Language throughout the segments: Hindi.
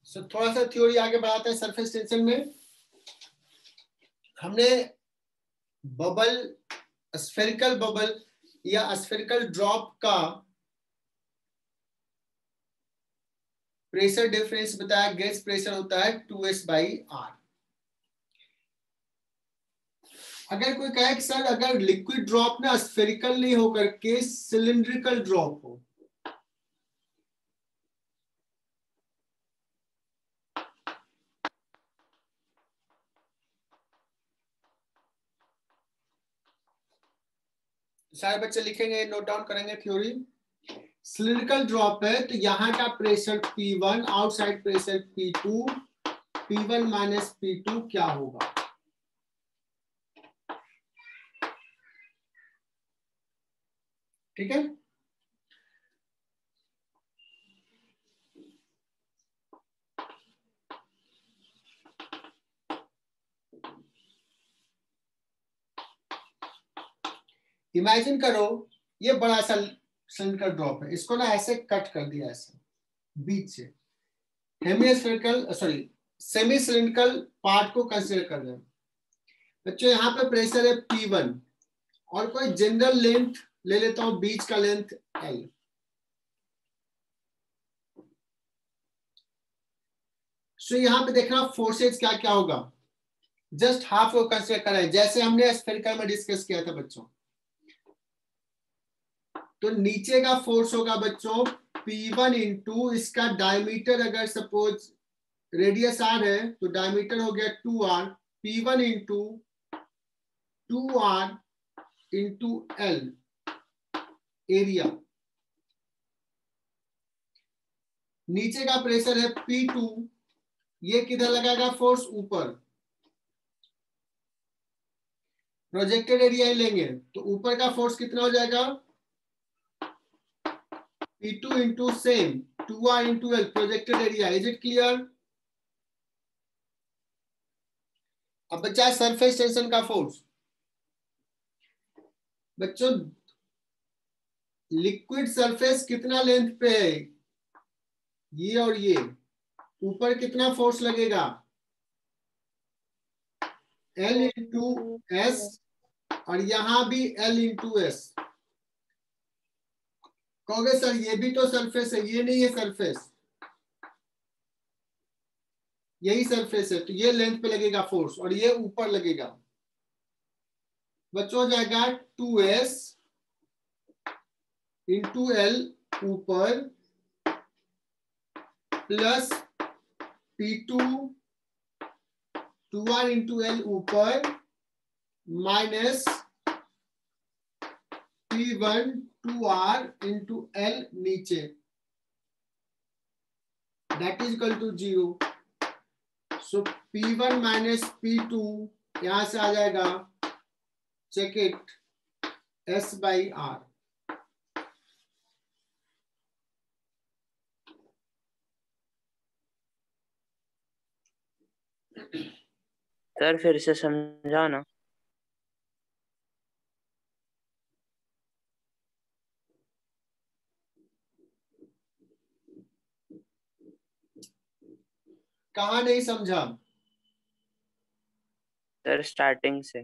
थोड़ा सा थ्योरी आगे बढ़ाते हैं। सरफेस टेंशन में हमने बबल, स्फेरिकल बबल या स्फेरिकल ड्रॉप का प्रेशर डिफरेंस बताया। गेज प्रेशर होता है 2s/r। अगर कोई कहे कि सर अगर लिक्विड ड्रॉप ना स्फेरिकल नहीं होकर के सिलिंड्रिकल ड्रॉप हो, सारे बच्चे लिखेंगे, नोट डाउन करेंगे थ्योरी। सिलिंड्रिकल ड्रॉप है तो यहाँ का pressure P1, outside pressure P2, P1 minus P2 क्या होगा? ठीक है, इमेजिन करो ये बड़ा सा सिलिंड्रिकल ड्रॉप है, इसको ना ऐसे कट कर दिया ऐसे बीच से, hemispherical sorry semi cylindrical part को कंसीडर कर रहे हैं बच्चों। यहाँ पे प्रेशर है P1 और कोई जनरल लेंथ ले लेता हूं, बीच का लेंथ L। सो यहाँ पे देखना फोर्सेज क्या क्या होगा, जस्ट हाफ को कंसीडर करें जैसे हमने स्फेरिकल में डिस्कस किया था बच्चों। तो नीचे का फोर्स होगा बच्चों P1 इंटू इसका डायमीटर, अगर सपोज रेडियस r है तो डायमीटर हो गया 2r, P1 into 2r into L area. नीचे का प्रेशर है P2, ये किधर लगाएगा फोर्स? ऊपर। प्रोजेक्टेड एरिया ही लेंगे तो ऊपर का फोर्स कितना हो जाएगा? P2 into same 2r into L projected area. Is it clear? अब बचा सरफेस टेंशन का फोर्स। बच्चों लिक्विड सरफेस कितना लेंथ पे है? ये और ये, ऊपर कितना फोर्स लगेगा? L इंटू एस, और यहां भी L इंटू एस। कहोगे सर ये भी तो सरफेस है, ये नहीं है सरफेस, यही सरफेस है, तो ये लेंथ पे लगेगा फोर्स और ये ऊपर लगेगा। बच्चों हो जाएगा 2s इंटू L ऊपर plus P2 2r into L ऊपर minus P1 2r into L नीचे, that is equal to 0। So P1 minus P2 यहां से आ जाएगा, चेक इट, s/r। सर फिर से समझा ना। कहा नहीं समझा? सर स्टार्टिंग से।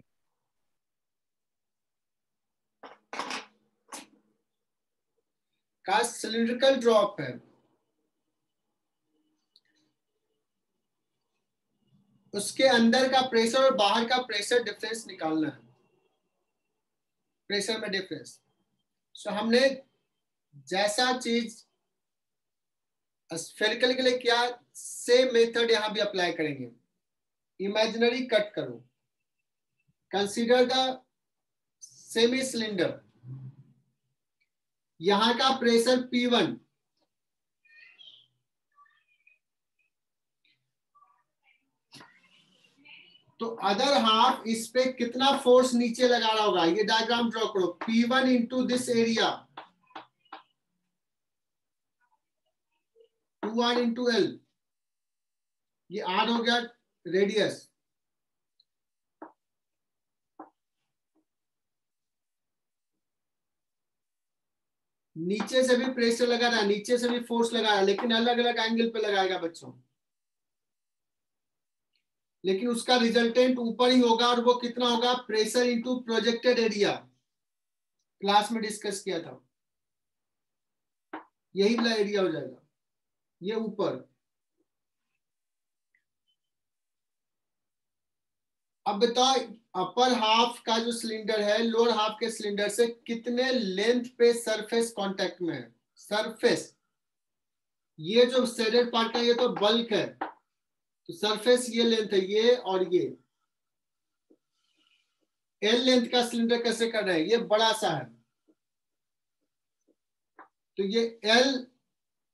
का सिलिंड्रिकल ड्रॉप है, उसके अंदर का प्रेशर और बाहर का प्रेशर डिफरेंस निकालना है, प्रेशर में डिफरेंस। सो हमने जैसा चीज स्फेरिकल के लिए किया, सेम मेथड यहां भी अप्लाई करेंगे। इमेजिनरी कट करो, कंसीडर द सेमी सिलेंडर, यहां का प्रेशर P1, तो अदर हाफ इस पे कितना फोर्स नीचे लगा रहा होगा? ये डायग्राम ड्रॉ करो, P1 into this area 2r into L, ये r हो गया रेडियस, नीचे से भी प्रेशर लगा रहा है, नीचे से भी फोर्स लगा रहा है, लेकिन अलग अलग एंगल पे लगाएगा बच्चों। लेकिन उसका रिजल्टेंट ऊपर ही होगा, और वो कितना होगा? Pressure into projected area. Class में डिस्कस किया था, यही वाला एरिया हो जाएगा, ये ऊपर। अब बताओ, अपर हाफ का जो सिलेंडर है लोअर हाफ के सिलेंडर से कितने लेंथ पे सरफेस कांटेक्ट में है? सरफेस, ये जो शेडेड पार्ट है ये तो बल्क है, तो सरफेस ये लेंथ है, ये और ये। एल लेंथ का सिलेंडर कैसे कर रहे हैं? ये बड़ा सा है, तो ये एल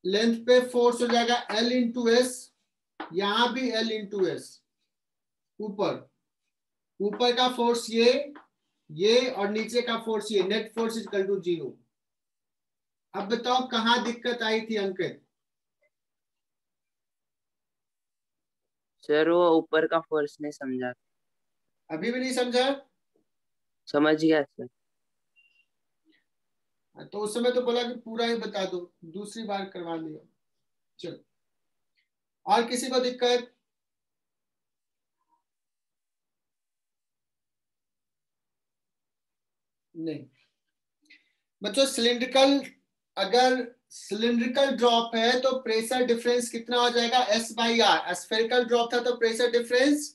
लेंथ पे फोर्स हो जाएगा एल इंटू एस, यहां भी एल इंटू एस। ऊपर का फोर्स ये और नीचे का फोर्स ये, net force is equal to 0। अब बताओ कहां दिक्कत आई थी अंकित? सर वो ऊपर का फोर्स नहीं समझा। अभी भी नहीं समझा? समझ गया सर। तो उस समय तो बोला कि पूरा ही बता दो, दूसरी बार करवा दिया। चलो, और किसी को दिक्कत? नहीं बच्चों, अगर सिलिंड्रिकल ड्रॉप है तो प्रेशर डिफरेंस कितना हो जाएगा? S by R. Spherical drop था तो प्रेशर डिफरेंस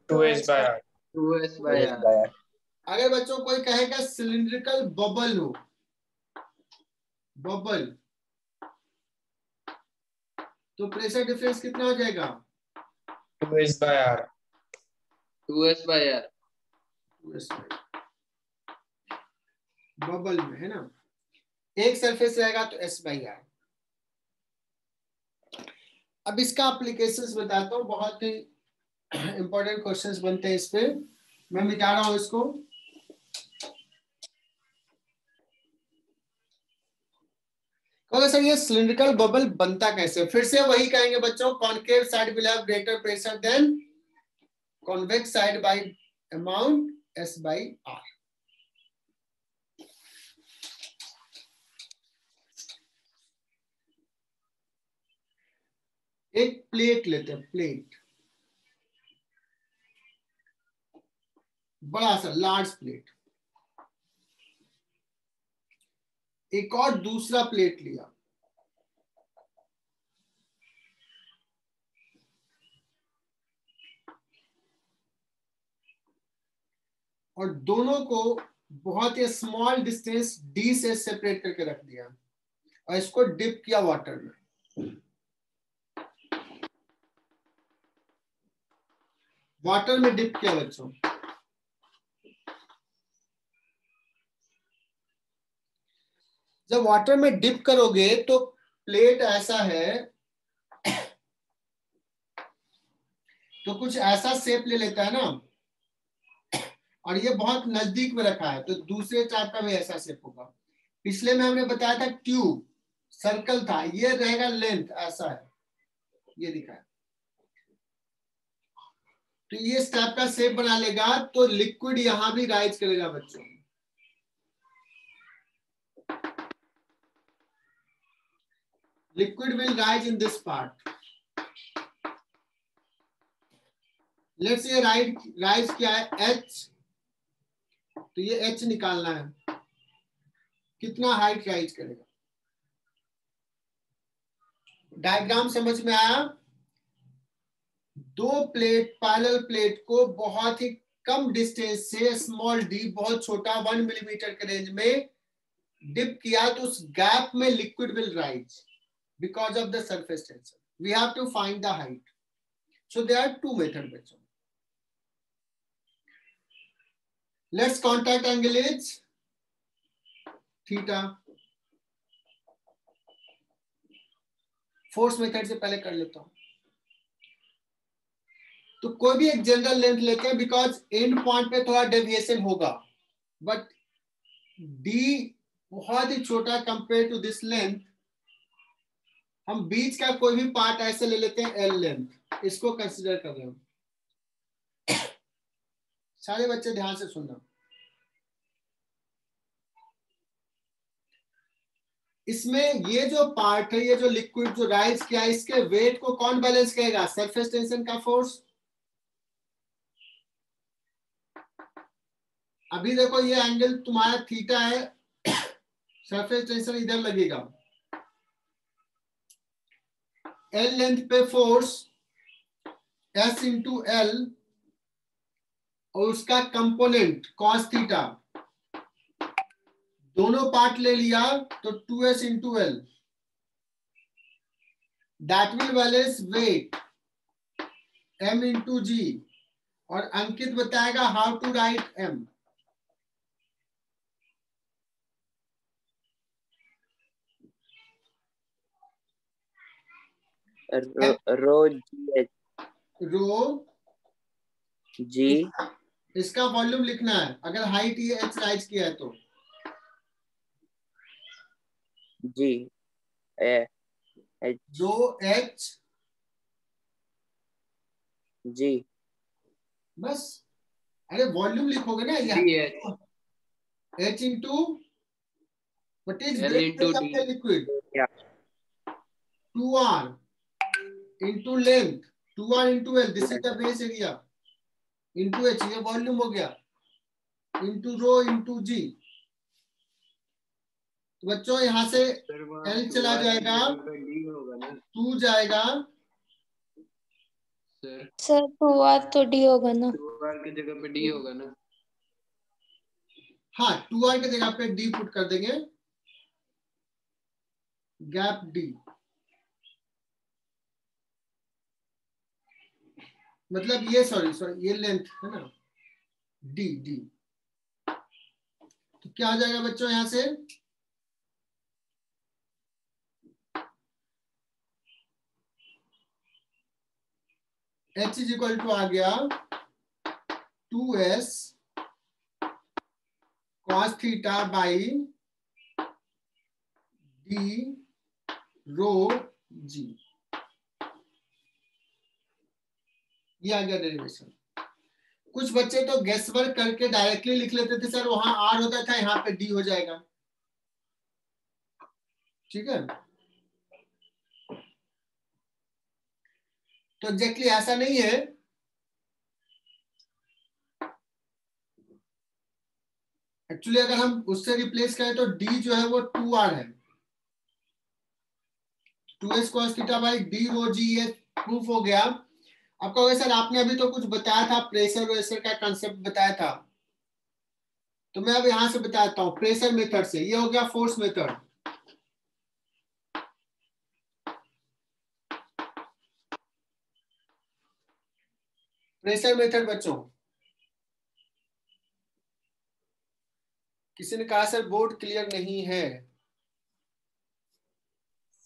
2s/r। 2s/r। अगर बच्चों कोई कहेगा सिलिंड्रिकल बबल हो, बबल, तो प्रेशर डिफरेंस कितना हो जाएगा? 2s/r। 2s/r। बबल में है ना, एक सरफेस रहेगा तो एस बाई आर। अब इसका एप्लीकेशंस बताता हूँ, बहुत ही इंपॉर्टेंट क्वेश्चंस बनते हैं इस पे। मैं मिटा रहा हूं इसको। सर ये सिलिंड्रिकल बबल बनता कैसे? फिर से वही कहेंगे बच्चों, concave side will have greater pressure than convex side by amount S by R. एक प्लेट लेते हैं, प्लेट, बड़ा सा लार्ज प्लेट, एक और दूसरा प्लेट लिया, और दोनों को बहुत ही स्मॉल डिस्टेंस डी से सेपरेट करके रख दिया, और इसको डिप किया वाटर में। वाटर में डिप किया बच्चों। जब वाटर में डिप करोगे तो प्लेट ऐसा है, तो कुछ ऐसा शेप ले लेता है ना, और ये बहुत नजदीक में रखा है तो दूसरे चार्ट पे भी ऐसा शेप होगा। पिछले में हमने बताया था ट्यूब सर्कल था, ये रहेगा लेंथ, ऐसा है, ये दिखा है, तो ये इस टाइप का शेप बना लेगा, तो लिक्विड यहां भी राइज करेगा बच्चों। Liquid will rise in this part. Let's ये राइज क्या है? एच, तो ये एच निकालना है, कितना हाइट राइज करेगा। डायग्राम समझ में आया? दो प्लेट, पैरेलल प्लेट को बहुत ही कम डिस्टेंस से, स्मॉल डी, बहुत छोटा 1 मिलीमीटर के रेंज में डिप किया, तो उस गैप में liquid will rise because of the surface tension. We have to find the height. So there are two method बच्चों। Let's contact angle is theta. Force method से पहले कर लेता हूं। तो कोई भी एक जनरल लेंथ लेते हैं, बिकॉज एंड पॉइंट पे थोड़ा डेविएशन होगा, बट डी बहुत ही छोटा कंपेयर टू दिस लेंथ। हम बीच का कोई भी पार्ट ऐसे ले लेते हैं, एल लेंथ, इसको कंसीडर कर रहे हो। सारे बच्चे ध्यान से सुनना। इसमें ये जो पार्ट है, ये जो लिक्विड जो राइज किया, इसके वेट को कौन बैलेंस करेगा? सरफेस टेंशन का फोर्स। अभी देखो ये एंगल तुम्हारा थीटा है, सरफेस टेंशन इधर लगेगा, एल लेंथ पे फोर्स एस इंटू एल और उसका कंपोनेंट कॉस थीटा, दोनों पार्ट ले लिया तो 2s into L, that will balance weight m into g. और अंकित बताएगा how to write m। Rho g h rho g इसका वॉल्यूम लिखना है, अगर हाइट ये h राइज किया है तो जी ए एच रो h जी। बस। अरे वॉल्यूम लिखोगे ना, DH h into what is L into D liquid, क्या 2r into length, 2r into L, this is the base area, into h, ये वॉल्यूम हो गया, इंटू रो इंटू जी। तो बच्चों यहां से एल चला जाएगा, D होगा ना 2 जाएगा, सर 2r तो d होगा ना। 2R की जगह पे D होगा ना। हाँ 2r की जगह पे d पुट कर देंगे, गैप d, मतलब ये सॉरी ये लेंथ है ना, d। तो क्या आ जाएगा बच्चों यहां से, h इज इक्वल टू आ गया 2s cos theta by d rho g। ये आ गया डेरिवेशन। कुछ बच्चे तो गेस वर्क करके डायरेक्टली लिख लेते थे, सर वहां r होता था, यहाँ पे d हो जाएगा। ठीक है, तो एग्जैक्टली ऐसा नहीं है। एक्चुअली अगर हम उससे रिप्लेस करें तो d जो है वो 2r है, 2s cos theta by d rho g, ये प्रूफ हो गया। अब कहोगे सर आपने अभी तो कुछ बताया था, प्रेशर वेशर का कंसेप्ट बताया था, तो मैं अब यहां से बताता हूं प्रेशर मेथड से। ये हो गया फोर्स मेथड। प्रेशर मेथड बच्चों, किसी ने कहा सर बोर्ड क्लियर नहीं है।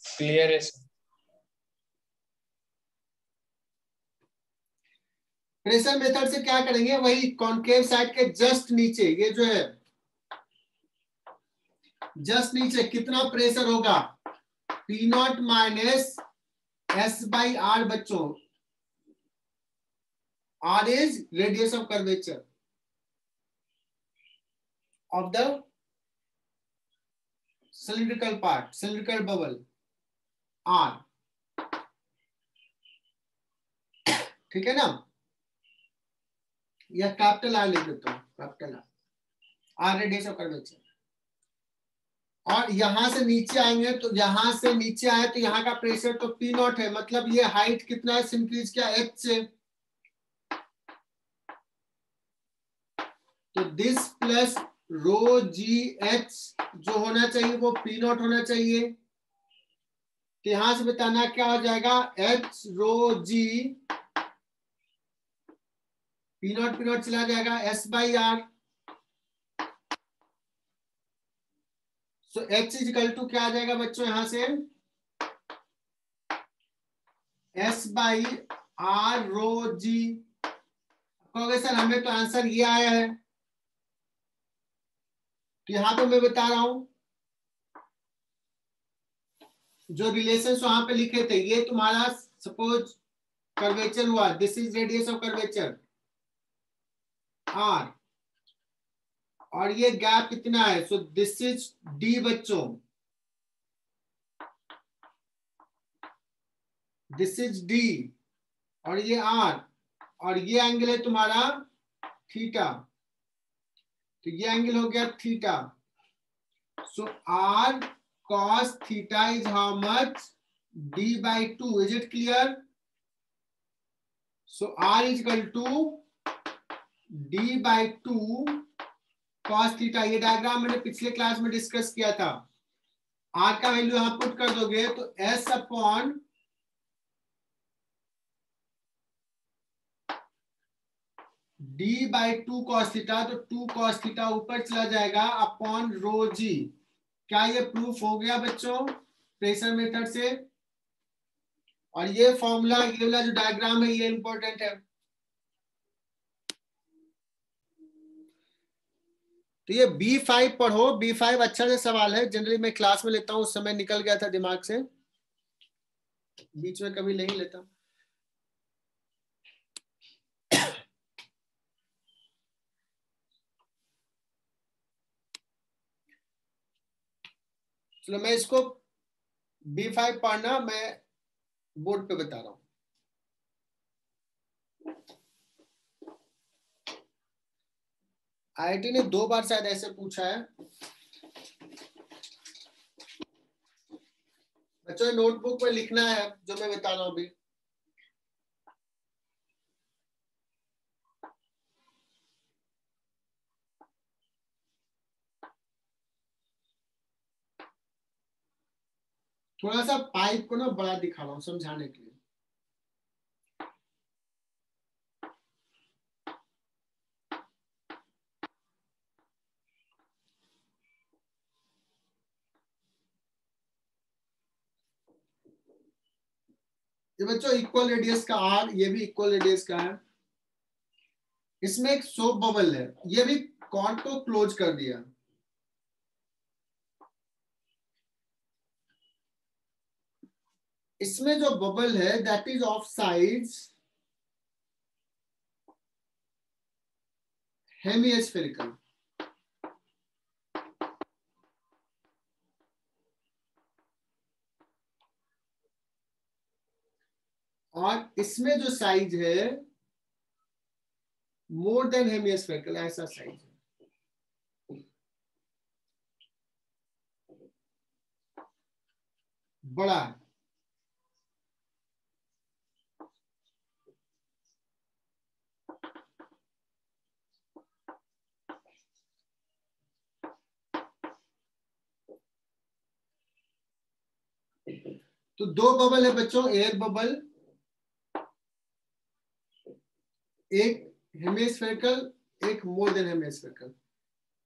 क्लियर है सर। प्रेशर मेथड से क्या करेंगे, वही कॉन्केव साइड के जस्ट नीचे, ये जो है जस्ट नीचे कितना प्रेशर होगा, P naught minus S by R. बच्चों R is radius of curvature of the cylindrical part, cylindrical bubble, R। ठीक है ना, या कैपिटल आर लिख देता हूं, capital R radius of curvature. और यहां से नीचे आएंगे तो यहां से नीचे आए तो यहाँ का प्रेशर तो पी नॉट है, मतलब ये हाइट कितना है, इंक्रीज किया h से, तो this plus row g H जो होना चाहिए वो पी नॉट होना चाहिए। तो यहां से बताना क्या हो जाएगा, H rho G, P not चला जाएगा, S by R. So H is equal to क्या आ जाएगा बच्चों यहां से, S by R rho G. कहोगे सर हमें तो आंसर ये आया है, तो यहां तो मैं बता रहा हूं जो रिलेशन वहां पे लिखे थे, ये तुम्हारा सपोज कर्वेचर हुआ, this is radius of curvature are, और ये गैप कितना है, सो दिस इज डी बच्चों, दिस इज डी और ये आर और ये एंगल है तुम्हारा थीटा, तो ये एंगल हो गया theta. So R cos theta is how much? D by 2. Is it clear? So R is equal to D by 2 cos theta। ये डायग्राम मैंने पिछले क्लास में डिस्कस किया था। R का वैल्यू यहां पुट कर दोगे तो S upon D by 2 cos theta, तो 2 cos theta ऊपर चला जाएगा अपॉन रो जी। क्या ये प्रूफ हो गया बच्चों प्रेशर मेथड से? और ये फॉर्मूला, ये वाला जो डायग्राम है ये इंपॉर्टेंट है। तो ये B5 पढ़ो, B5 अच्छा से सवाल है, जनरली मैं क्लास में लेता हूं, उस समय निकल गया था दिमाग से, बीच में कभी नहीं लेता। चलो मैं इसको B5 पढ़ना, मैं बोर्ड पे बता रहा हूं। आईआईटी ने 2 बार शायद ऐसे पूछा है। बच्चों नोटबुक में लिखना है जो मैं बता रहा हूं अभी। थोड़ा सा पाइप को ना बड़ा दिखा रहा हूं समझाने के लिए। ये बच्चों इक्वल रेडियस का आर, ये भी इक्वल रेडियस का है। इसमें एक सोप बबल है, ये भी कॉर्ड को क्लोज कर दिया। इसमें जो बबल है that is of sides hemispherical. और इसमें जो साइज है मोर देन हेमिस्फेरिकल, ऐसा साइज है। बड़ा है। तो 2 बबल है बच्चों, एयर बबल, एक हेमिस्फेरिकल, एक मोर देन हेमिस्फेरिकल,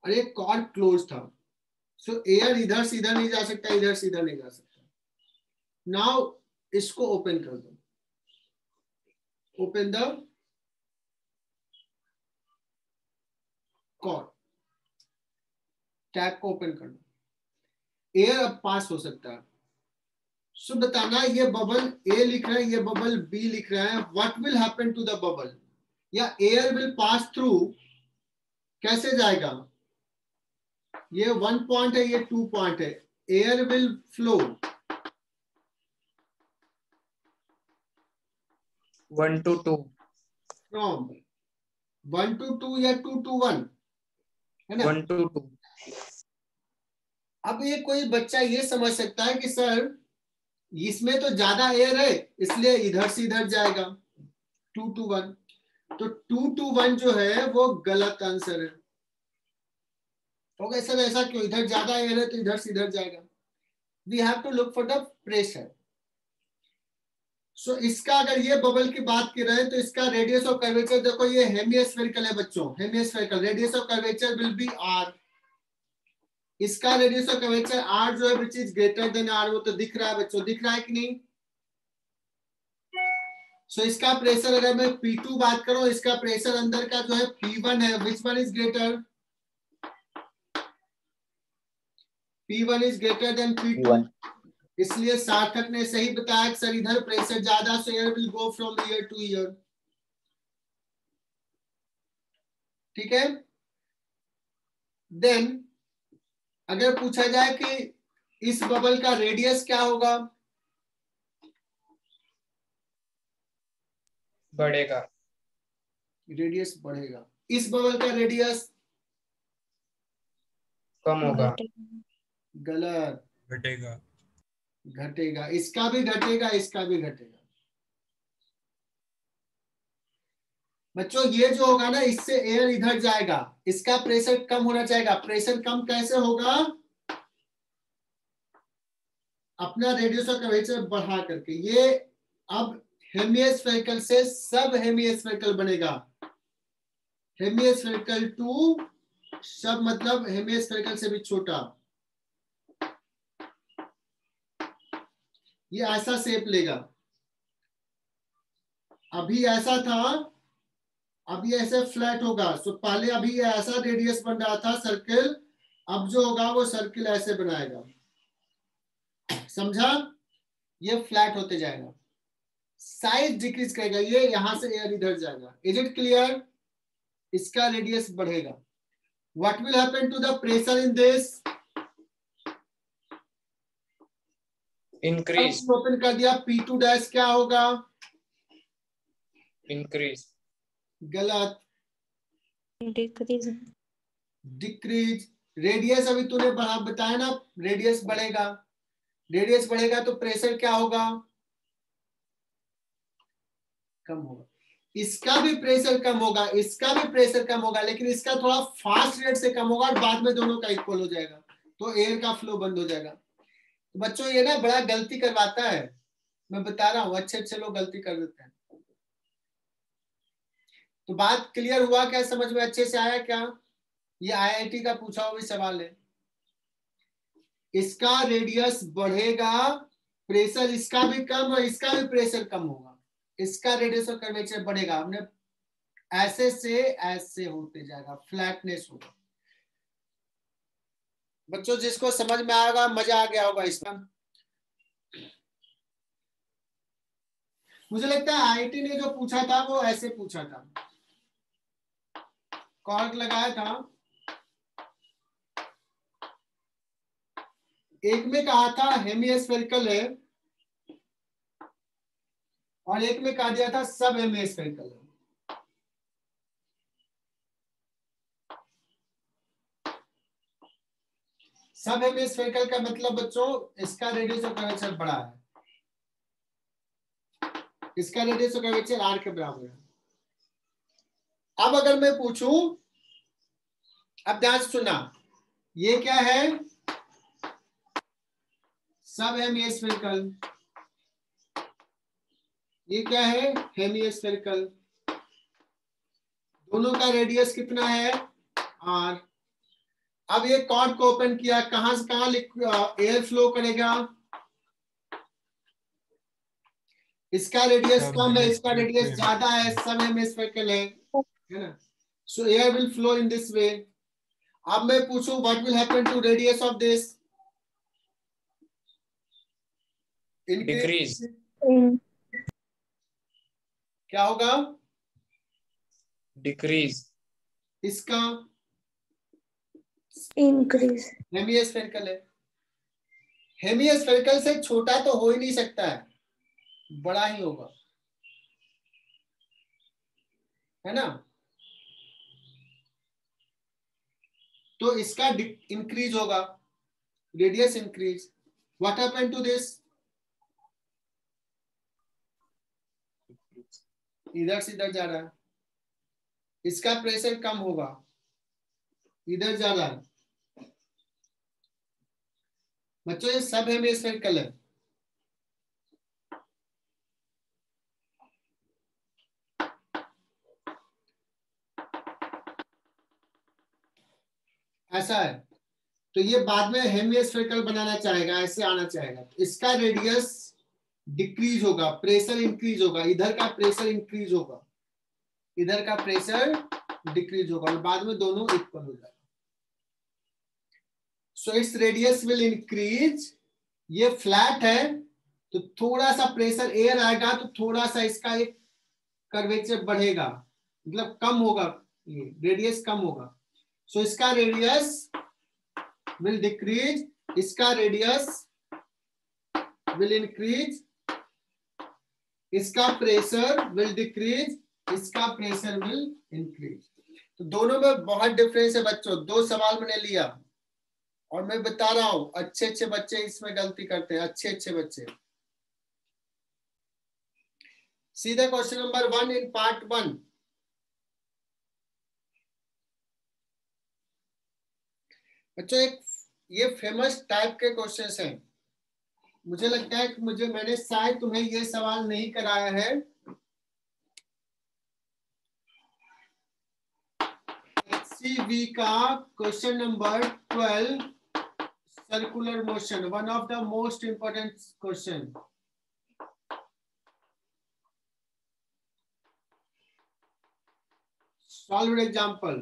और एक कॉर्ड क्लोज था। सो एयर इधर से इधर नहीं जा सकता, इधर से इधर नहीं जा सकता। नाउ इसको ओपन कर दो, ओपन द कॉर्ड, टैप को ओपन कर दो, एयर अब पास हो सकता है। सो बताना ये बबल ए लिख रहा है, ये बबल बी लिख रहा है, what will happen to the bubble, या एयर विल पास थ्रू, कैसे जाएगा? ये 1 पॉइंट है, ये 2 पॉइंट है। Air will flow 1 to 2 from 1 to 2 या 2 to 1 है ना? 1 to 2। अब ये कोई बच्चा ये समझ सकता है कि सर इसमें तो ज्यादा एयर है इसलिए इधर से इधर जाएगा 2 to 1। तो 2 to 1 जो है वो गलत आंसर है। तो सर ऐसा क्यों? इधर ज्यादा एयर है तो इधर से इधर जाएगा। We have to look for the pressure. So इसका अगर ये बबल की बात की रहे तो इसका रेडियस ऑफ कर्वेचर देखो, ये हेमिस्फेरिकल है बच्चों, hemispherical, radius of curvature will be R. इसका रेडियस ऑफ कर्वेचर आर जो है which is greater than R, वो तो दिख रहा है बच्चों, दिख रहा है कि नहीं? सो इसका प्रेशर अगर मैं P2 बात करूं, इसका प्रेशर अंदर का जो है P1 है, which one is greater? P1 is greater then P2। इसलिए सार्थक ने सही बताया कि सर इधर प्रेशर ज्यादा, सो air will go from year two year. ठीक है। देन अगर पूछा जाए कि इस बबल का रेडियस क्या होगा, बढ़ेगा। रेडियस बढ़ेगा। इस बबल का रेडियस कम होगा। गलत, घटेगा। घटेगा। इसका भी घटेगा, इसका भी घटेगा। बच्चों ये जो होगा ना, इससे एयर इधर जाएगा, इसका प्रेशर कम होना चाहिए। प्रेशर कम कैसे होगा? अपना रेडियस ऑफ कर्वेचर बढ़ा करके। ये अब हेमिस्फेरिकल से सब हेमिस्फेरिकल बनेगा। हेमिस्फेरिकल टू सब मतलब हेमिस्फेरिकल से भी छोटा। ये ऐसा शेप लेगा। अभी ऐसा था, अभी ऐसे फ्लैट होगा। सो पहले अभी ये ऐसा रेडियस बन रहा था सर्किल, अब जो होगा वो सर्किल ऐसे बनाएगा। समझा? ये फ्लैट होते जाएगा, साइज डिक्रीज करेगा। ये यहां से एयर इधर जाएगा। Is it clear? इसका रेडियस बढ़ेगा। What will happen to the pressure in this? Increase. Open कर दिया। P2 डैश क्या होगा? इंक्रीज। गलत, डिक्रीज। डिक्रीज। रेडियस अभी तूने बताया ना, रेडियस बढ़ेगा। रेडियस बढ़ेगा तो प्रेशर क्या होगा? कम होगा। इसका भी प्रेशर कम होगा, इसका भी प्रेशर कम होगा, लेकिन इसका थोड़ा फास्ट रेट से कम होगा और बाद में दोनों का इक्वल हो जाएगा, तो एयर का फ्लो बंद हो जाएगा। तो बच्चों ये ना बड़ा गलती करवाता है, मैं बता रहा हूं। अच्छे अच्छे लोग गलती कर देते हैं। तो बात क्लियर हुआ क्या? समझ में अच्छे से आया क्या? ये IIT का पूछा हुआ भी सवाल है। इसका रेडियस बढ़ेगा, प्रेशर इसका भी कम और इसका भी प्रेशर कम होगा। इसका रेडियस ऑफ कर्वेचर बढ़ेगा। हमने ऐसे से ऐसे होते जाएगा, फ्लैटनेस होगा। बच्चों जिसको समझ में आएगा, मजा आ गया होगा इसमें। मुझे लगता है IIT ने जो पूछा था वो ऐसे पूछा था, कॉर्क लगाया था। एक में कहा था हेमिस्फेरिकल है और एक में कहा दिया था सब हेमिस्फेरिकल है। सब हेमिस्फेरिकल का मतलब बच्चों, इसका रेडियस ऑफ कर्वेचर बड़ा है, इसका रेडियस ऑफ कर्वेचर r के बराबर है। अब अगर मैं पूछूं, अब ध्यान से सुनना, ये क्या है? सब हेमिस्फेरिकल। ये क्या है? हेमिस्फेरिकल। दोनों का रेडियस कितना है? r। अब ये कॉर्ड को ओपन किया, कहां से कहां एयर फ्लो करेगा? इसका रेडियस कम है, इसका रेडियस ज्यादा है, सब हेमिस्फेरिकल है ना? So air will flow in this way. अब मैं पूछूं what will happen to radius of this? Decrease. क्या होगा? डिक्रीज। इसका इंक्रीज। हेमिस्फेरिकल है। हेमिस्फेरिकल से छोटा तो हो ही नहीं सकता है, बड़ा ही होगा, है ना? तो इसका इंक्रीज होगा, radius increase. What happened to this? इधर से इधर जा रहा है, इसका प्रेशर कम होगा, इधर जा रहा है। बच्चों ये सब हेमिस्फेरिकल है। ऐसा है, तो ये बाद में हेमिस्फेरिकल बनाना चाहेगा, ऐसे आना चाहेगा। तो इसका रेडियस डिक्रीज होगा, प्रेशर इंक्रीज होगा, इधर का प्रेशर इंक्रीज होगा, इधर का प्रेशर डिक्रीज होगा और बाद में दोनों इक्वल हो जाएगा। So its radius will increase. ये फ्लैट है तो थोड़ा सा प्रेशर एयर आएगा तो थोड़ा सा इसका एक कर्वेचर बढ़ेगा, मतलब कम होगा, ये रेडियस कम होगा। सो इसका रेडियस विल डिक्रीज, इसका रेडियस विल इंक्रीज इसका प्रेशर विल डिक्रीज, इसका प्रेशर विल इंक्रीज। तो दोनों में बहुत डिफरेंस है बच्चों। दो सवाल मैंने लिया और मैं बता रहा हूं अच्छे अच्छे बच्चे इसमें गलती करते हैं, अच्छे अच्छे बच्चे। सीधा क्वेश्चन नंबर 1 इन पार्ट 1। बच्चों एक ये फेमस टाइप के क्वेश्चंस हैं। मुझे लगता है कि मैंने शायद तुम्हें ये सवाल नहीं कराया है। HCV का question number 12, circular motion, one of the most important question. Solve example.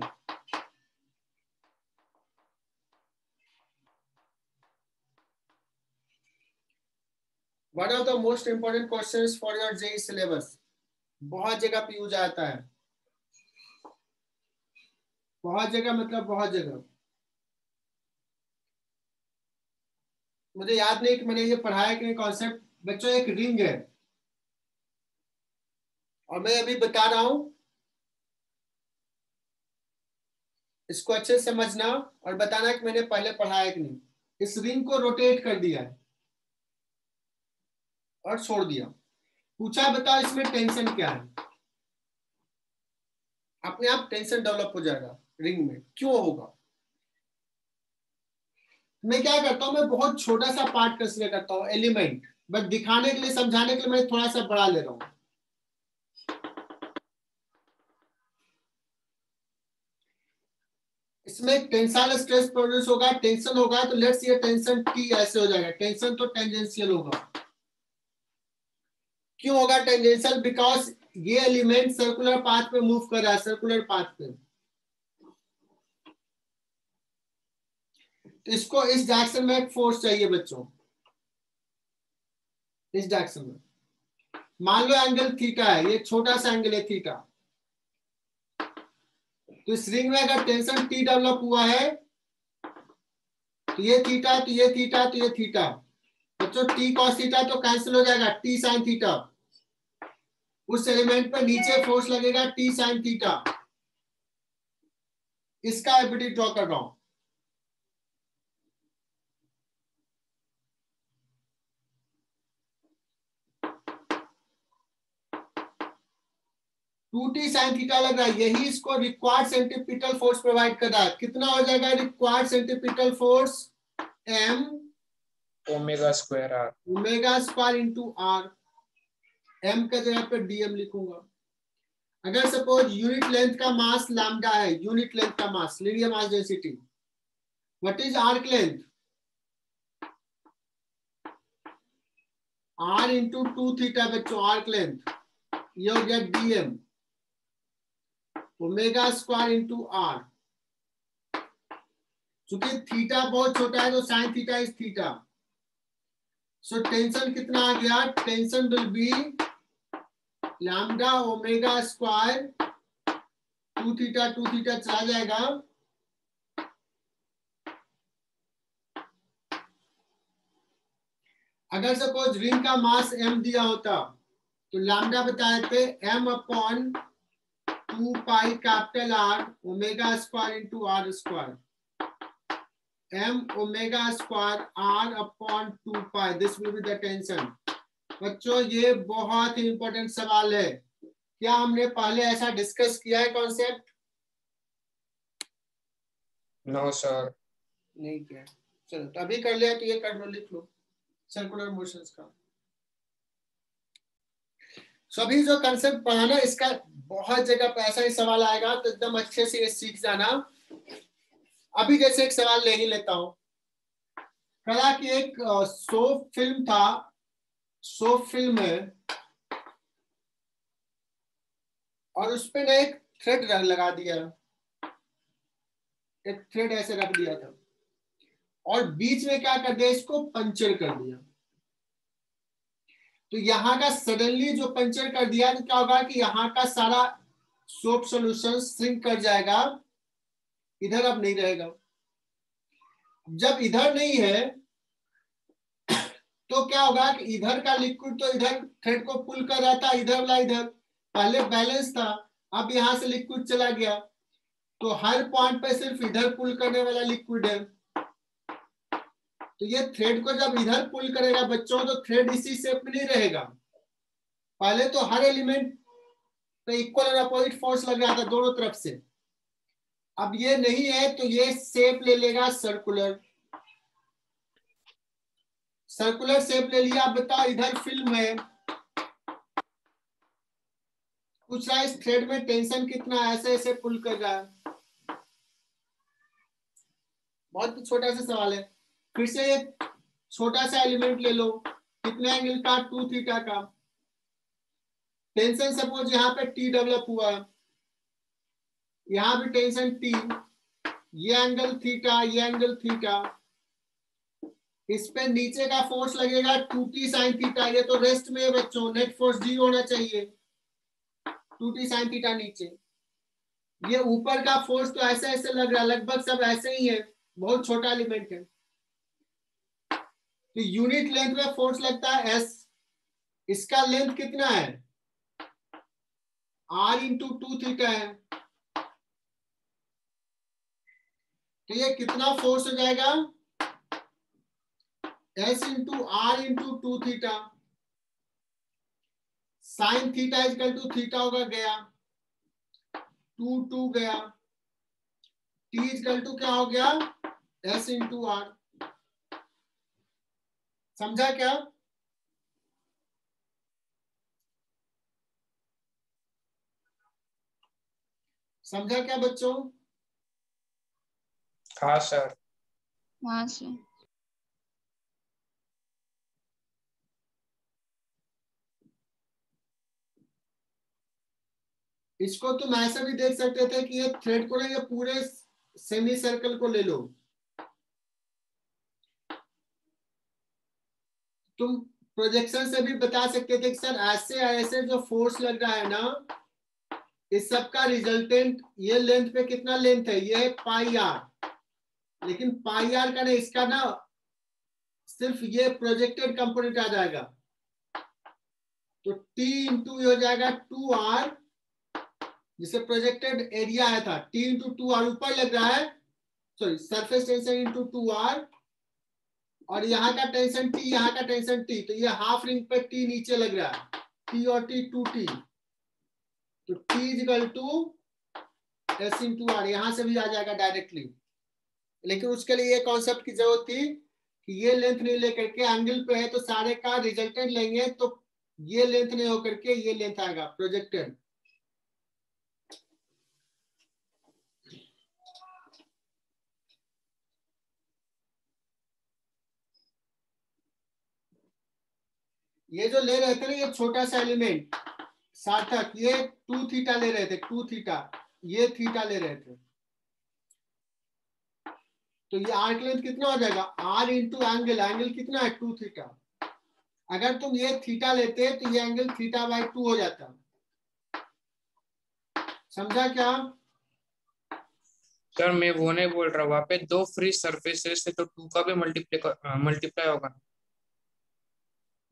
One of the most important questions for your JEE syllabus. बहुत जगह पे यूज आता है, बहुत जगह, मतलब बहुत जगह। मुझे याद नहीं कि मैंने ये पढ़ाया कि नहीं कॉन्सेप्ट। बच्चों एक रिंग है और मैं अभी बता रहा हूं, इसको अच्छे से समझना और बताना कि मैंने पहले पढ़ाया कि नहीं। इस रिंग को रोटेट कर दिया है और छोड़ दिया। पूछा बताओ इसमें टेंशन क्या है। अपने आप टेंशन डेवलप हो जाएगा रिंग में, क्यों होगा। मैं क्या करता हूं, मैं बहुत छोटा सा पार्ट कंसीडर करता हूं, एलिमेंट, बट दिखाने के लिए, समझाने के लिए मैं थोड़ा सा बड़ा ले रहा हूं। इसमें टेंसाइल स्ट्रेस प्रोड्यूस होगा, टेंशन होगा, तो लेट्स ये टेंशन टी ऐसे हो जाएगा। टेंशन तो टेंजेंशियल होगा। क्यों होगा टेंजेंशियल? बिकॉज ये एलिमेंट सर्कुलर पाथ पे मूव कर रहा है, सर्कुलर पाथ पे। तो इसको इस डायरेक्शन में एक फोर्स चाहिए बच्चों, इस डायरेक्शन में। मान लो एंगल थीटा है, ये छोटा सा एंगल है थीटा। तो इस रिंग में अगर टेंशन टी डेवलप हुआ है तो ये थीटा, तो ये थीटा, तो ये थीटा। बच्चों टी कॉस थीटा तो कैंसिल हो जाएगा, टी साइन थीटा। उस एलिमेंट पर नीचे फोर्स लगेगा टी साइन थीटा। इसका एबिलिटी ड्रॉ कर रहा हूं। टू टी साइन थीटा लग रहा है, यही इसको रिक्वायर्ड सेंट्रीपिटल फोर्स प्रोवाइड कर रहा है। कितना हो जाएगा required centripetal force? m omega square R, omega square into R. m का जगह पे dm लिखूंगा। अगर सपोज यूनिट लेंथ का मास लैम्डा है, यूनिट लेंथ का mass, linear mass density, what is arc length? r into two theta बच्चों, आर्क लेंथ। ये हो गया dm, omega square into R. चूंकि थीटा बहुत छोटा है तो sine theta is theta. So tension कितना आ गया? Tension will be lambda omega square, two theta चला जाएगा। अगर सपोज रिंग का मास m दिया होता तो लैम्डा बताए थे m upon 2 pi capital R omega square into R square. m omega square r upon 2 pi, this will be the tension. बच्चों ये बहुत ही इंपॉर्टेंट सवाल है। क्या हमने पहले ऐसा डिस्कस किया है कॉन्सेप्ट? No sir. नहीं किया। चलो तो अभी कर लिया तो ये कर लो, लिख लो सर्कुलर मोशंस का। सभी जो कंसेप्ट पढ़ाना, इसका बहुत जगह पे ऐसा ही सवाल आएगा, तो एकदम अच्छे से ये सीख जाना। अभी जैसे एक सवाल ले ही लेता हूं। कला की एक सोप फिल्म था, सोप फिल्म है, और उस पे ना एक थ्रेड लगा दिया, एक थ्रेड ऐसे रख दिया था और बीच में क्या कर दिया, इसको पंचर कर दिया। तो यहाँ का सडनली जो पंचर कर दिया तो क्या होगा कि यहाँ का सारा सोप सॉल्यूशन श्रिंक कर जाएगा, इधर अब नहीं रहेगा। जब इधर नहीं है तो क्या होगा कि इधर का लिक्विड तो इधर थ्रेड को पुल कर रहा था, इधर वाला इधर, पहले बैलेंस था, अब यहां से लिक्विड चला गया, तो हर पॉइंट पे सिर्फ इधर पुल करने वाला लिक्विड है। तो ये थ्रेड को जब इधर पुल करेगा बच्चों, तो थ्रेड इसी शेप में नहीं रहेगा। पहले तो हर एलिमेंट पे इक्वल और अपोजिट फोर्स लग रहा था दोनों तरफ से, अब ये नहीं है, तो ये शेप ले लेगा सर्कुलर। सर्कुलर शेप ले लिया। अब बताओ इधर फिल्म है, पूछ रहा है इस थ्रेड में टेंशन कितना है, ऐसे ऐसे पुल कर रहा है। बहुत छोटा सा सवाल है। फिर से एक छोटा सा एलिमेंट ले लो, कितने एंगल का, 2 थीटा का। टेंशन सपोज यहाँ पे T डेवलप हुआ है, यहाँ भी टेंशन T, ये एंगल थीटा, ये एंगल थीटा, इस पे नीचे का फोर्स लगेगा 2t साइन थीटा। ये तो रेस्ट में है बच्चों, नेट फोर्स 0 होना चाहिए, 2t साइन थीटा नीचे। ये ऊपर का फोर्स तो ऐसे ऐसे लग रहा है, लगभग सब ऐसे ही है, बहुत छोटा एलिमेंट है। तो यूनिट लेंथ में फोर्स लगता है s, इसका लेंथ कितना है, r इंटू 2 थीटा है। तो ये कितना फोर्स हो जाएगा, s into r into 2 theta. Sine theta equal to theta होगा, गया 2 गया, t इजकल टू क्या हो गया, s इंटू r। समझा क्या? समझा क्या बच्चों? हाँ सर। हाँ सर। इसको तुम ऐसे भी देख सकते थे कि ये थ्रेड को ना, ये पूरे सेमी सर्कल को ले लो, तुम प्रोजेक्शन से भी बता सकते थे कि सर ऐसे ऐसे जो फोर्स लग रहा है ना, इस सब का रिजल्टेंट ये लेंथ पे कितना लेंथ है, ये है पाई आर, लेकिन पाई आर का नहीं, इसका ना सिर्फ ये प्रोजेक्टेड कंपोनेंट आ जाएगा। तो T इंटू हो जाएगा 2R, जिसे प्रोजेक्टेड एरिया आया था, T इंटू 2R ऊपर लग रहा है, sorry surface tension into 2R, और यहाँ का टेंशन T, यहाँ का टेंशन T, तो ये हाफ रिंग पे T नीचे लग रहा है, T और T 2T, तो T equal to S into R, यहां से भी आ जाएगा डायरेक्टली। लेकिन उसके लिए ये कॉन्सेप्ट की जरूरत थी कि ये लेंथ नहीं लेकर के, एंगल पे है तो सारे का रिजल्टेंट लेंगे, तो ये लेंथ नहीं होकर के ये लेंथ आएगा प्रोजेक्टेड। ये जो ले रहे थे ना, ये छोटा सा एलिमेंट सार्थक, ये 2 थीटा ले रहे थे, 2 थीटा, ये थीटा ले रहे थे, तो ये आर्क लेंथ कितना हो जाएगा, r इंटू एंगल, एंगल कितना है 2 थीटा। अगर तुम ये थीटा लेते तो ये एंगल थीटा बाई 2 हो जाता। समझा क्या? सर मैं वो नहीं बोल रहा, वहाँ पे 2 फ्री सरफेसेस है तो 2 का भी मल्टीप्लाई होगा।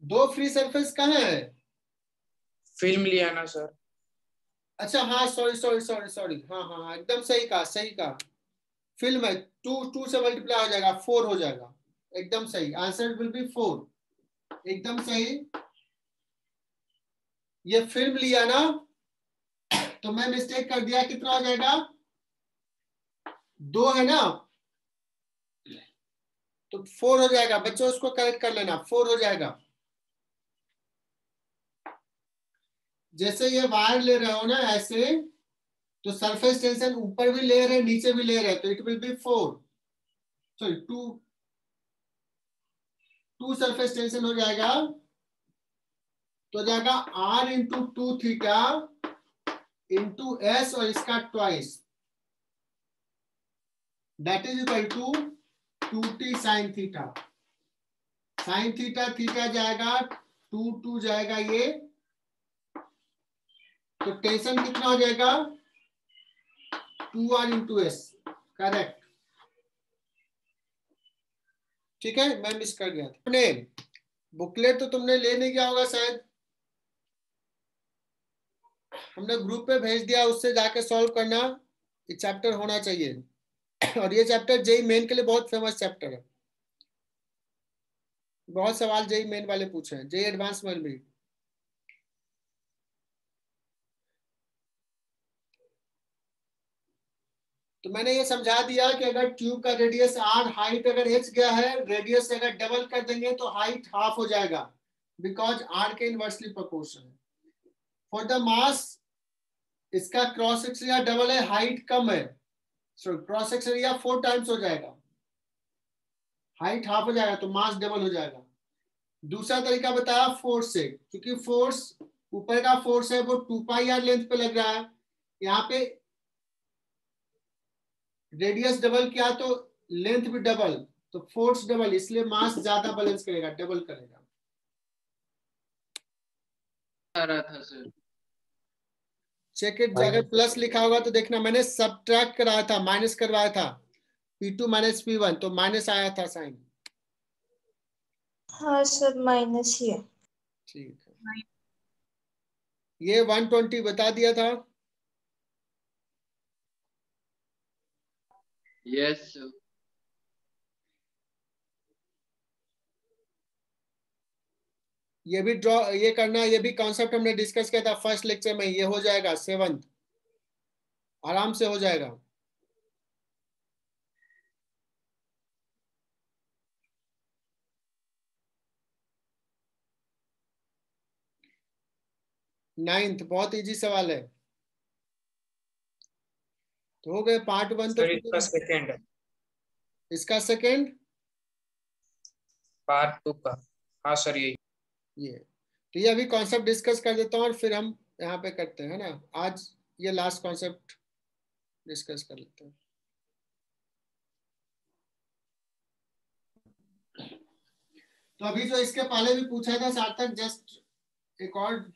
2 फ्री सरफेस कहाँ है? फिल्म लिया ना सर। अच्छा हाँ, सॉरी सॉरी सॉरी सॉरी, हाँ हाँ एकदम सही कहा, सही कहा। फिल्म है, 2 से मल्टीप्लाई हो जाएगा, 4 हो जाएगा, एकदम सही, आंसर विल बी 4, एकदम सही। ये फिल्म लिया ना, तो मैं मिस्टेक कर दिया, कितना हो जाएगा, 2 है ना, तो 4 हो जाएगा बच्चों, उसको करेक्ट कर लेना, 4 हो जाएगा। जैसे ये वायर ले रहे हो ना ऐसे, तो सरफेस टेंशन ऊपर भी ले रहे नीचे भी ले रहे, तो it will be 4, sorry 2 surface tension हो जाएगा, तो हो जाएगा r into 2 theta into s और इसका twice, that is equal to 2t sine theta. Sine theta theta जाएगा, 2 जाएगा ये, तो टेंशन कितना हो जाएगा, 2r इंटू s, करेक्ट। ठीक है, मैं मिस कर गया था। बुकलेट तो तुमने ले नहीं गया होगा शायद, हमने ग्रुप पे भेज दिया, उससे जाके सॉल्व करना। ये चैप्टर होना चाहिए और ये चैप्टर जेई मेन के लिए बहुत फेमस चैप्टर है। बहुत सवाल जेई मेन वाले पूछे हैं, जेई एडवांस में भी। तो मैंने ये समझा दिया कि अगर ट्यूब का रेडियस r, हाइट अगर h गया है, रेडियस अगर डबल कर देंगे तो हाइट हाफ हो जाएगा, बिकॉज r के इनवर्सली प्रोपोर्शनल है। फॉर द मास इसका क्रॉस सेक्शन एरिया डबल है, हाइट कम है, so cross section area 4 times हो जाएगा, हाइट हाफ हो जाएगा, तो मास डबल हो जाएगा। दूसरा तरीका बताया फोर्स से, क्योंकि फोर्स ऊपर का फोर्स है वो 2 पाई r लेंथ पे लग रहा है, यहाँ पे रेडियस डबल किया तो लेंथ भी डबल, तो फोर्स डबल, इसलिए मास ज्यादा बैलेंस करेगा, डबल करेगा। आ रहा था सर। चेक इट, अगर प्लस लिखा होगा तो देखना, मैंने सबट्रैक्ट कराया था, माइनस करवाया था, P2 माइनस P1, तो माइनस आया था साइन। हाँ सर माइनस ही है। ठीक है, ये 120 बता दिया था। Yes sir. ये भी ड्रॉ, ये करना, ये भी कॉन्सेप्ट हमने डिस्कस किया था फर्स्ट लेक्चर में, ये हो जाएगा 7th, आराम से हो जाएगा। नाइन्थ बहुत इजी सवाल है। तो हो गए पार्ट 1 तो सर इसका सेकंड है, इसका सेकंड पार्ट 2 का। हाँ सर यही। ये, तो ये अभी कॉन्सेप्ट डिस्कस कर देता हूँ और फिर हम यहाँ पे करते हैं ना, आज ये लास्ट कॉन्सेप्ट डिस्कस कर लेते हैं। तो अभी जो इसके पहले भी पूछा था सार्थक, जस्ट एक और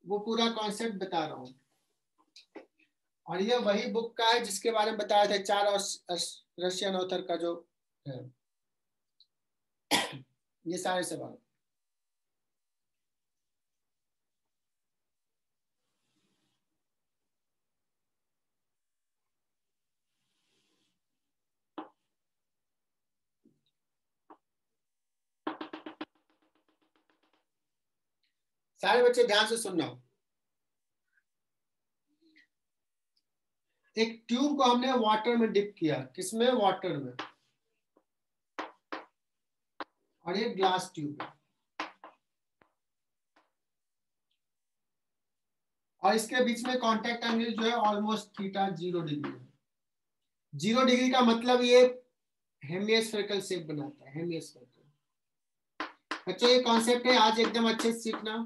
वो पूरा कॉन्सेप्ट बता रहा हूँ, और ये वही बुक का है जिसके बारे में बताया था, 4 और रशियन ऑथर का जो है ये सारे सवाल। सारे बच्चे ध्यान से सुनना। एक ट्यूब को हमने वाटर में डिप किया, किसमें, वाटर में, और ये ग्लास ट्यूब है, और इसके बीच में कांटेक्ट एंगल जो है ऑलमोस्ट थीटा 0 डिग्री है। 0 डिग्री का मतलब ये हेमिस्फेरिकल शेप बनाता है, हेमिस्फेरिकल। बच्चों ये कॉन्सेप्ट है, आज एकदम अच्छे से सीखना।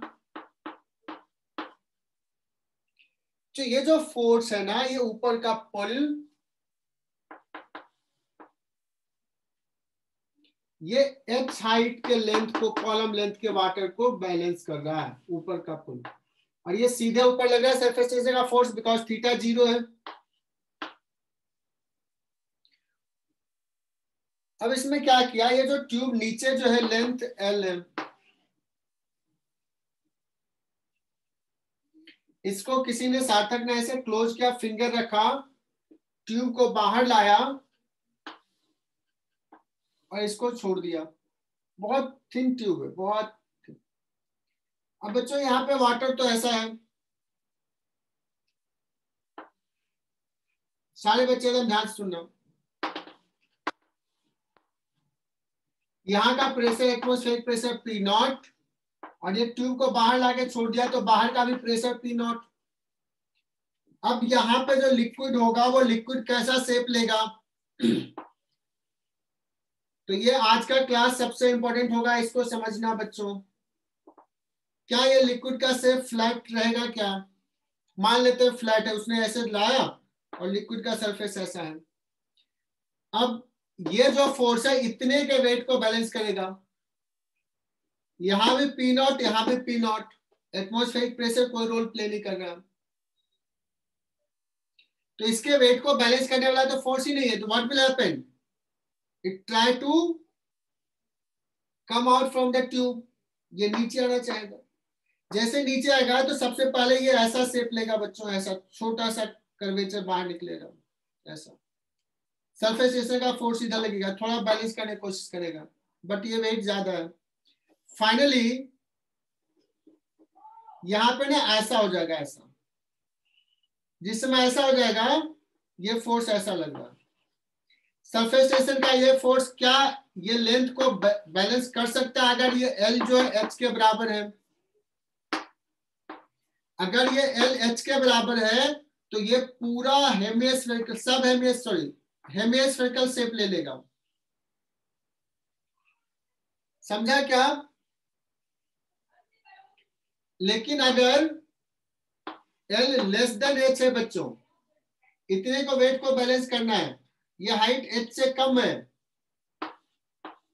तो ये जो फोर्स है ना, ये ऊपर का पुल, ये h हाइट के लेंथ को, कॉलम लेंथ के वाटर को बैलेंस कर रहा है, ऊपर का पुल, और ये सीधे ऊपर लग रहा है सरफेस टेंशन का फोर्स, बिकॉज थीटा 0 है। अब इसमें क्या किया, ये जो ट्यूब नीचे जो है लेंथ L है, इसको किसी ने, सार्थक ने ऐसे क्लोज किया, फिंगर रखा, ट्यूब को बाहर लाया और इसको छोड़ दिया। बहुत थिन ट्यूब है, बहुत थिन। अब बच्चों यहाँ पे वाटर तो ऐसा है, सारे बच्चे एकदम ध्यान से सुनना। यहाँ का प्रेशर, एटमॉस्फेरिक प्रेशर P0, और ये ट्यूब को बाहर लाके छोड़ दिया तो बाहर का भी प्रेशर P0। अब यहाँ पे जो लिक्विड होगा वो लिक्विड कैसा शेप लेगा, तो ये आज का क्लास सबसे इंपॉर्टेंट होगा, इसको समझना बच्चों। क्या ये लिक्विड का शेप फ्लैट रहेगा क्या, मान लेते हैं फ्लैट है, उसने ऐसे लाया और लिक्विड का सरफेस ऐसा है। अब ये जो फोर्स है इतने के वेट को बैलेंस करेगा, यहां भी P0, यहां भी P0, एटमॉस्फेरिक प्रेशर कोई रोल प्ले नहीं कर रहा, तो इसके वेट को बैलेंस करने वाला तो फोर्स ही नहीं है, तो what will happen, it try to come out from the tube, ये नीचे आना चाहेगा। जैसे नीचे आएगा तो सबसे पहले ये ऐसा शेप लेगा बच्चों, ऐसा छोटा सा कर्वेचर बाहर निकलेगा ऐसा। सरफेस टेंशन का फोर्स इधर लगेगा, थोड़ा बैलेंस करने की कोशिश करेगा, बट ये वेट ज्यादा है। फाइनली यहां पे ना ऐसा हो जाएगा, ऐसा। जिस समय ऐसा हो जाएगा ये फोर्स ऐसा लगेगा। सरफेस टेंशन का ये फोर्स क्या ये लेंथ को बैलेंस कर सकता है? अगर ये L जो है H के बराबर है, अगर ये L H के बराबर है तो ये पूरा हेमिस्फेरिकल शेप ले लेगा। समझा क्या? लेकिन अगर L लेस देन H है बच्चों, इतने को वेट को बैलेंस करना है, ये हाइट H से कम है,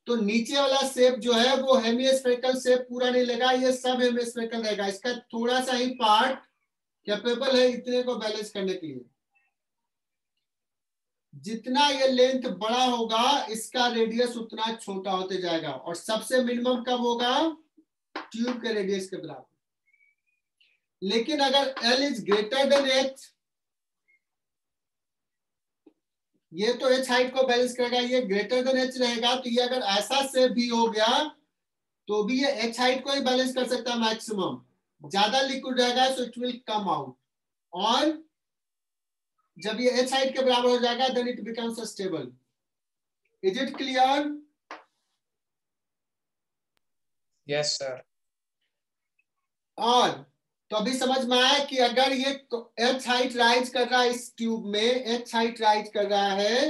तो नीचे वाला शेप जो है वो हेमिस्फेरिकल शेप पूरा नहीं लेगा, ये सब हेमिस्फेरिकल रहेगा। इसका थोड़ा सा ही पार्ट कैपेबल है इतने को बैलेंस करने के लिए। जितना ये लेंथ बड़ा होगा इसका रेडियस उतना छोटा होते जाएगा, और सबसे मिनिमम कब होगा? ट्यूब के रेडियस के बराबर। लेकिन अगर L is greater then H, ये तो H हाइट को बैलेंस करेगा, ये ग्रेटर देन H रहेगा, तो ये अगर ऐसा शेप भी हो गया तो भी ये H हाइट को ही बैलेंस कर सकता है मैक्सिमम। ज्यादा लिक्विड रहेगा so it will come out, और जब ये H हाइट के बराबर हो जाएगा then it becomes stable. Is it clear? Yes sir. और तो अभी समझ में आया कि अगर ये H हाइट राइज कर रहा है, इस ट्यूब में H हाइट राइज कर रहा है,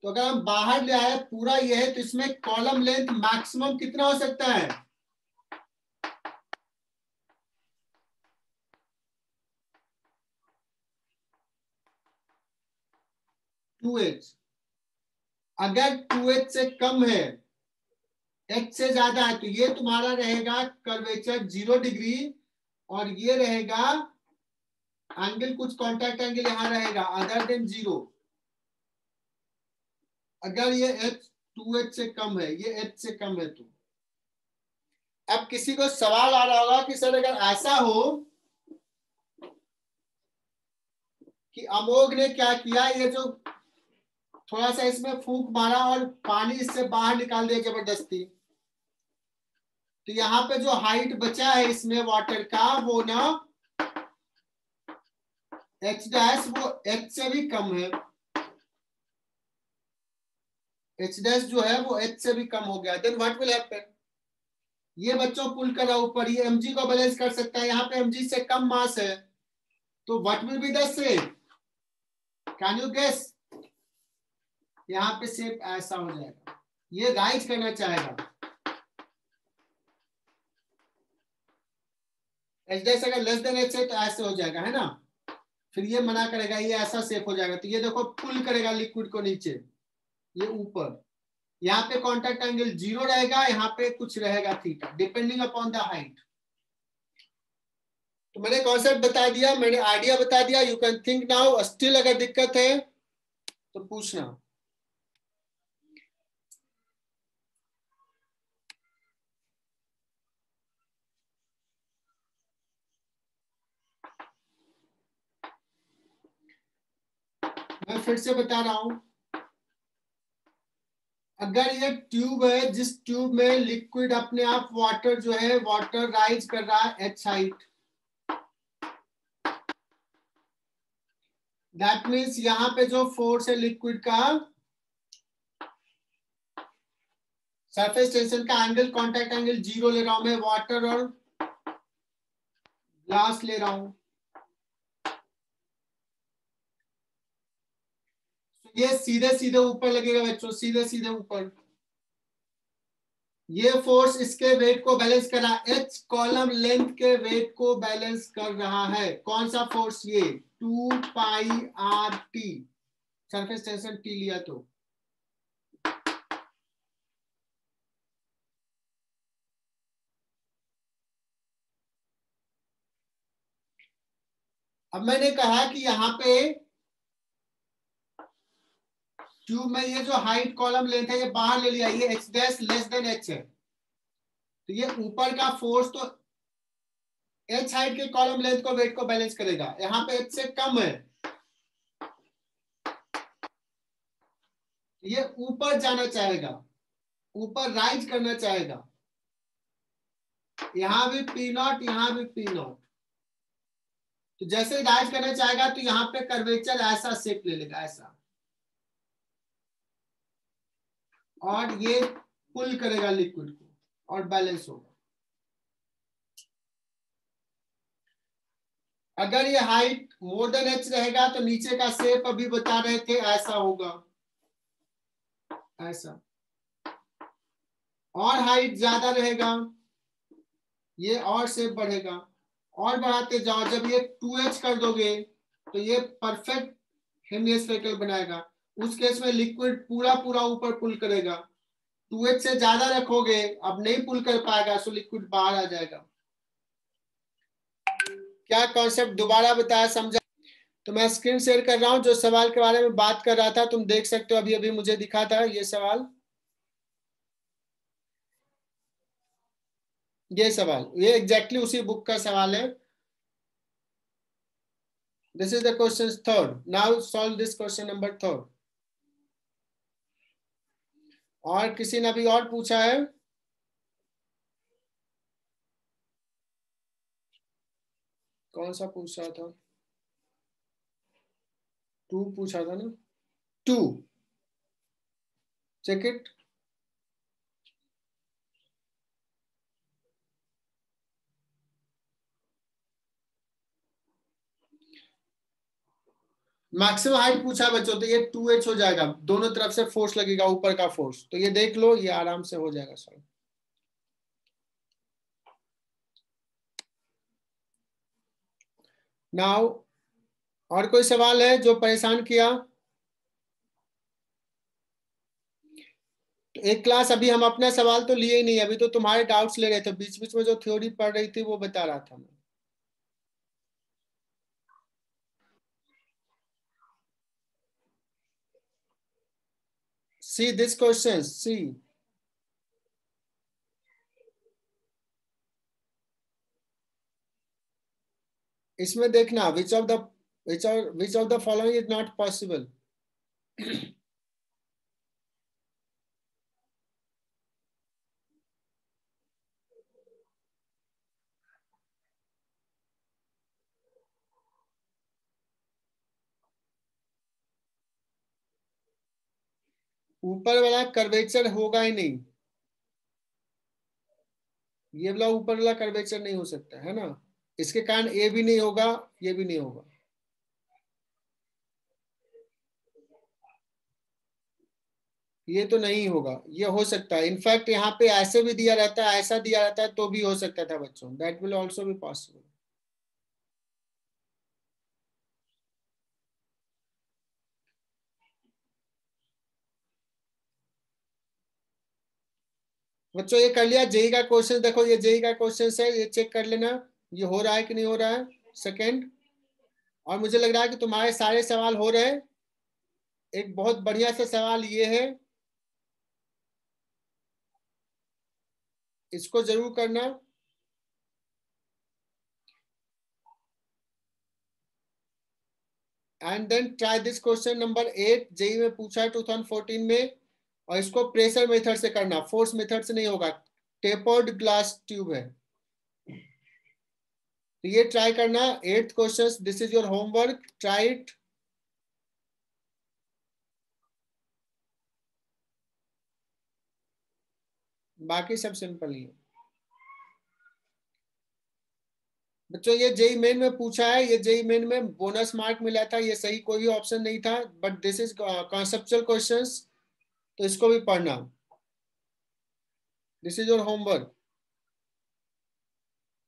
तो अगर हम बाहर ले आए पूरा ये है, तो इसमें कॉलम लेंथ मैक्सिमम कितना हो सकता है? 2H। अगर 2H से कम है, H से ज्यादा है, तो ये तुम्हारा रहेगा कर्वेचर 0 डिग्री, और ये रहेगा एंगल, कुछ कॉन्टैक्ट एंगल यहां रहेगा अदर देन 0। अगर ये H 2H से कम है, ये H से कम है, तो अब किसी को सवाल आ रहा होगा कि सर अगर ऐसा हो कि अमोघ ने क्या किया, ये जो थोड़ा सा इसमें फूंक मारा और पानी इससे बाहर निकाल दिया जबरदस्ती, तो यहाँ पे जो हाइट बचा है इसमें वाटर का, वो ना H डैश वो H से भी कम है। H डैश जो है वो H से भी कम हो गया, देन व्हाट विल हैपन? ये बच्चों पुल कर रहा ऊपर, ये mg को बैलेंस कर सकता है, यहाँ पे mg से कम मास है, तो what will be the shape? Can you guess? यहाँ पे शेप ऐसा हो जाएगा, ये राइज करना चाहेगा। H डैश अगर लेस देन H है तो ऐसे हो जाएगा, है ना? फिर ये मना करेगा, ये ऐसा शेप हो जाएगा, तो ये देखो पुल करेगा लिक्विड को नीचे, ये ऊपर। यहाँ पे कॉन्टैक्ट एंगल 0 रहेगा, यहाँ पे कुछ रहेगा theta, depending upon the height. तो मैंने कॉन्सेप्ट बता दिया, मैंने आइडिया बता दिया, you can think now. Still अगर दिक्कत है तो पूछना। मैं फिर से बता रहा हूं, अगर ये ट्यूब है, जिस ट्यूब में लिक्विड अपने आप वाटर जो है वाटर राइज कर रहा है H हाइट, दैट मीन्स यहाँ पे जो फोर्स है लिक्विड का, सरफेस टेंशन का एंगल, कॉन्टैक्ट एंगल 0 ले रहा हूं मैं, वाटर और ग्लास ले रहा हूं, ये सीधे सीधे ऊपर लगेगा बच्चों, सीधे सीधे ऊपर। ये फोर्स इसके वेट को बैलेंस कर रहा है, H कॉलम लेंथ के वेट को बैलेंस कर रहा है। कौन सा फोर्स? ये 2 pi R T, surface tension T लिया तो। अब मैंने कहा कि यहाँ पे ट्यूब में ये जो हाइट कॉलम लेंथ है ये बाहर ले लिया, ये h dash less than h है, तो ये ऊपर का फोर्स तो h हाइट के कॉलम लेंथ को वेट को बैलेंस करेगा। यहाँ पे h से कम है, ये ऊपर जाना चाहेगा, ऊपर राइज करना चाहेगा। यहां भी पी नॉट, यहां भी पी नॉट, तो जैसे राइज करना चाहेगा तो यहाँ पे कर्वेचर ऐसा शेप ले लेगा, ऐसा, और ये पुल करेगा लिक्विड को और बैलेंस होगा। अगर ये हाइट मोर देन h रहेगा तो नीचे का शेप अभी बता रहे थे ऐसा होगा, ऐसा, और हाइट ज्यादा रहेगा ये और शेप बढ़ेगा, और बढ़ाते जाओ, जब ये 2h कर दोगे तो ये परफेक्ट हेमिस्फेरिकल बनाएगा। उस केस में लिक्विड पूरा पूरा ऊपर पुल करेगा, 2h से ज्यादा रखोगे अब नहीं पुल कर पाएगा, सो लिक्विड बाहर आ जाएगा। क्या कॉन्सेप्ट दोबारा बताया, समझा? तो मैं स्क्रीन शेयर कर रहा हूं, जो सवाल के बारे में बात कर रहा था तुम देख सकते हो, अभी अभी मुझे दिखा था ये सवाल, ये एग्जैक्टली उसी बुक का सवाल है। This is the question third, now solve this question number third. और किसी ने अभी और पूछा है? कौन सा पूछ रहा था? 2 पूछा था ना, 2 चेक इट। मैक्सिमम हाइट पूछा बच्चों, तो ये 2h हो जाएगा, दोनों तरफ से फोर्स लगेगा, ऊपर का फोर्स, तो ये देख लो, ये आराम से हो जाएगा सॉल्व। नाउ और कोई सवाल है जो परेशान किया? तो एक क्लास अभी हम अपना सवाल तो लिए ही नहीं, अभी तो तुम्हारे डाउट्स ले रहे थे, बीच बीच में जो थ्योरी पढ़ रही थी वो बता रहा था मैं। See this question, see. इसमें देखना which of the following is not possible. ऊपर वाला कर्वेचर होगा ही नहीं, ये वाला ऊपर वाला कर्वेचर नहीं हो सकता है ना, इसके कारण ए भी नहीं होगा, ये भी नहीं होगा। ये तो नहीं होगा, ये हो सकता है, इनफैक्ट यहाँ पे ऐसे भी दिया रहता है, ऐसा दिया रहता है तो भी हो सकता था बच्चों, that will also be possible. बच्चों ये कर लिया जेई का क्वेश्चन, देखो ये जेई का क्वेश्चन है, ये चेक कर लेना ये हो रहा है कि नहीं हो रहा है। सेकंड, और मुझे लग रहा है कि तुम्हारे सारे सवाल हो रहे हैं। एक बहुत बढ़िया सा सवाल ये है, इसको जरूर करना। And then try this question number 8, JEE में पूछा है 2014 में, और इसको प्रेशर मेथड से करना, फोर्स मेथड से नहीं होगा, टेपर्ड ग्लास ट्यूब है, तो ये ट्राई करना। 8th question, this is your homework, try it. बाकी सब सिंपल ही है बच्चों। ये जेई मेन में पूछा है, ये जेई मेन में बोनस मार्क मिला था, ये सही कोई भी ऑप्शन नहीं था, but this is conceptual questions, तो इसको भी पढ़ना। This is your homework,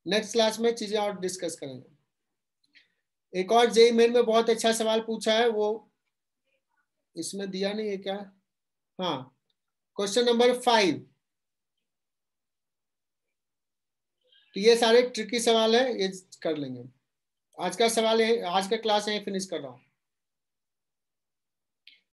next class में चीजें और डिस्कस करेंगे। एक और जेई मेन में बहुत अच्छा सवाल पूछा है, वो इसमें दिया नहीं है क्या? हाँ, क्वेश्चन नंबर 5, तो ये सारे ट्रिकी सवाल है, ये कर लेंगे। आज का सवाल है, आज का क्लास यहीं फिनिश कर रहा हूँ।